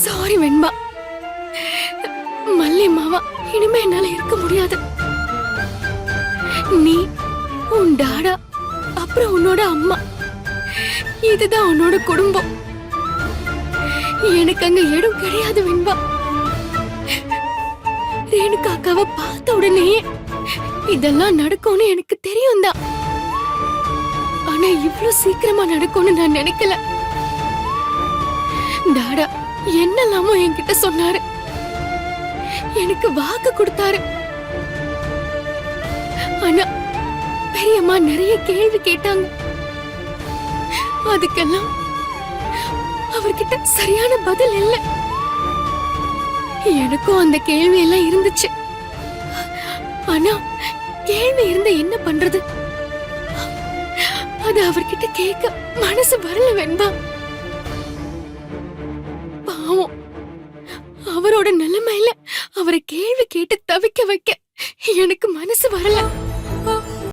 Sorry வெண்பா. மல்லி மாவா இனிமே என்னால இருக்க முடியாது. நீ, உன் டாடா, அப்புறம் உன்னோட அம்மா, இதுதான் உன்னோட குடும்பம். எனக்கு அங்க இடம் கிடையாது வெண்பா. ரேணுகா அக்காவை பார்த்த உடனே இதெல்லாம் நடக்கும்னு எனக்கு தெரியும் தான். ஆனா இவ்ளோ சீக்கிரமா நடக்கும்னு நான் நினைக்கல. டாடா என்னெல்லாமோ என்கிட்ட சொன்னாரு, எனக்கு வாக்கு கொடுத்தாரு. ஆனா பெரியம்மா நிறைய கேள்வி கேட்டாங்க. அதுக்கெல்லாம் அவர்கிட்ட சரியான பதில் இல்ல. எனக்கும் அந்த கேள்வி எல்லாம் இருந்துச்சு. ஆனா கேள்வி இருந்த என்ன பண்றது, அது அவர்கிட்ட கேட்க மனசு வரல வெண்பா. பாவம், அவரோட நிலைமையில அவரை கேள்வி கேட்டு தவிக்க வைக்க எனக்கு மனசு வரல.